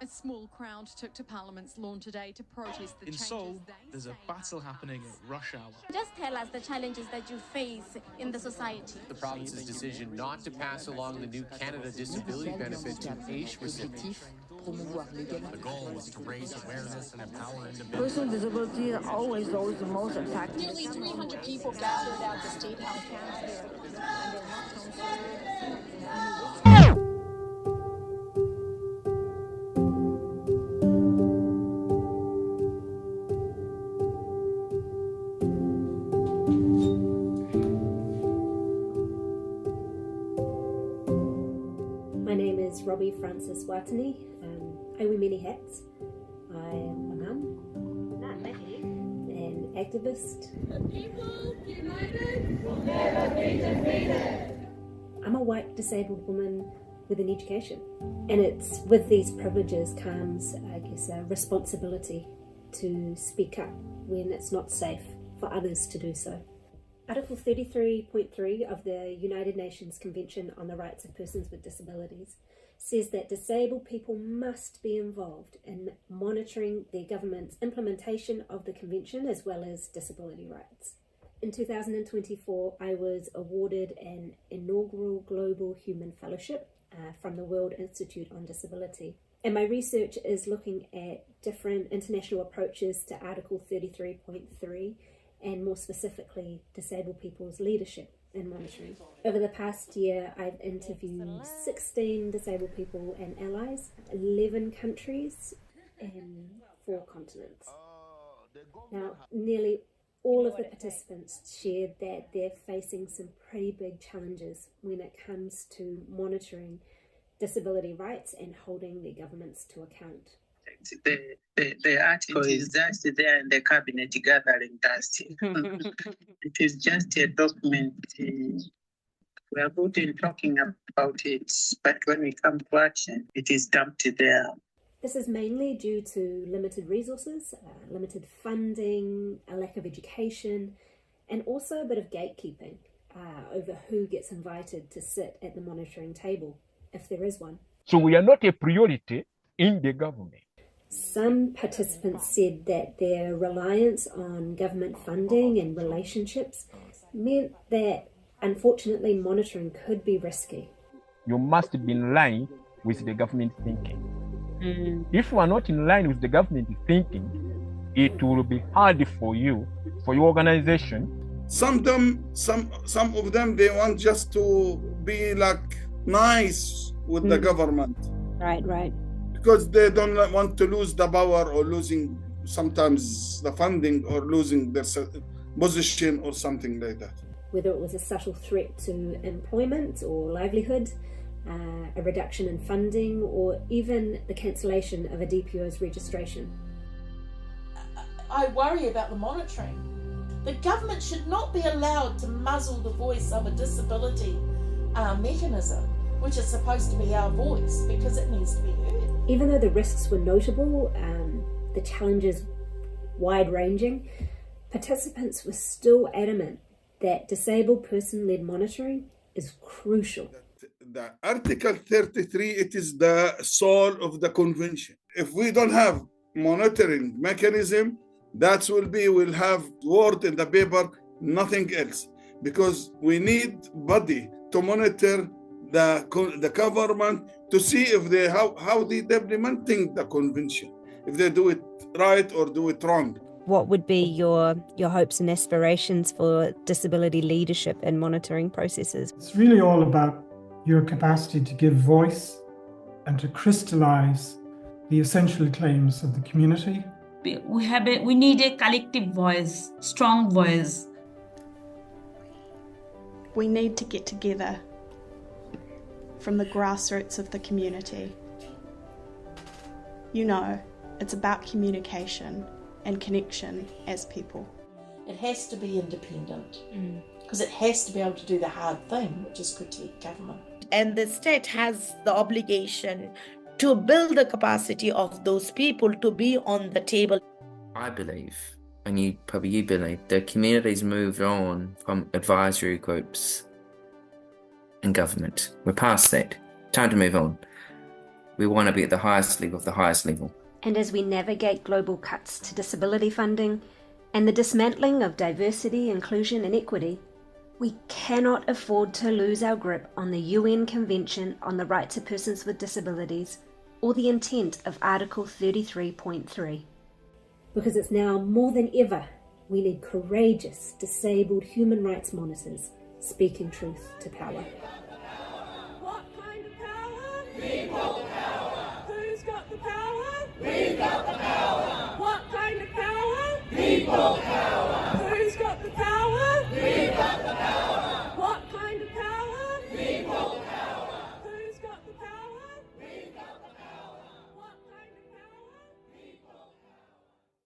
A small crowd took to Parliament's lawn today to protest the changes. In Seoul, there's a battle happening at rush hour. Just tell us the challenges that you face in the society. The province's decision not to pass along the new Canada disability benefit to AISH recipients. The goal was to raise awareness and empower individuals. Personal disability is always the most attacked. Nearly 300 people gathered at the State House campus. My name is Robbie Francis Watani. I wear many hats. I am a mum, an activist. The people united will never be defeated. I'm a white disabled woman with an education. And it's with these privileges comes, I guess, a responsibility to speak up when it's not safe for others to do so. Article 33.3 of the United Nations Convention on the Rights of Persons with Disabilities says that disabled people must be involved in monitoring their government's implementation of the convention as well as disability rights. In 2024, I was awarded an inaugural Global Human Fellowship from the World Institute on Disability. And my research is looking at different international approaches to Article 33.3 and more specifically disabled people's leadership in monitoring. Over the past year, I've interviewed 16 disabled people and allies, 11 countries and 4 continents. Now, nearly all of the participants shared that they're facing some pretty big challenges when it comes to monitoring disability rights and holding their governments to account. The article is just there in the cabinet gathering dust. It is just a document. We are good in talking about it, but when we come to action, it is dumped there. This is mainly due to limited resources, limited funding, a lack of education, and also a bit of gatekeeping over who gets invited to sit at the monitoring table, if there is one. So we are not a priority in the government. Some participants said that their reliance on government funding and relationships meant that, unfortunately, monitoring could be risky. You must be in line with the government thinking. If you are not in line with the government thinking, it will be hard for you, for your organization. Some of them, they want just to be like nice with the government. Right. Because they don't want to lose the power or losing sometimes the funding or losing their position or something like that. Whether it was a subtle threat to employment or livelihood, a reduction in funding, or even the cancellation of a DPO's registration. I worry about the monitoring. The government should not be allowed to muzzle the voice of a disability mechanism, which is supposed to be our voice, because it needs to be heard. Even though the risks were notable, the challenges wide-ranging, participants were still adamant that disabled person-led monitoring is crucial. The Article 33, it is the soul of the convention. If we don't have monitoring mechanism, we'll have word in the paper, nothing else. Because we need body to monitor the government to see if they how they implementing the convention, if they do it right or do it wrong. What would be your hopes and aspirations for disability leadership and monitoring processes? It's really all about your capacity to give voice and to crystallize the essential claims of the community. We need a collective voice, strong voice. We need to get together from the grassroots of the community. It's about communication and connection as people. It has to be independent, because it has to be able to do the hard thing, which is critique government. And the state has the obligation to build the capacity of those people to be on the table. I believe, and you believe, the community's moved on from advisory groups and government. We're past that. Time to move on. We want to be at the highest level of the highest level. And as we navigate global cuts to disability funding and the dismantling of diversity, inclusion and equity, we cannot afford to lose our grip on the UN Convention on the Rights of Persons with Disabilities or the intent of Article 33.3. Because it's now more than ever we need courageous, disabled human rights monitors speaking truth to power. What kind of power? People power. Who's got the power? We've got the power. What kind of power? People power.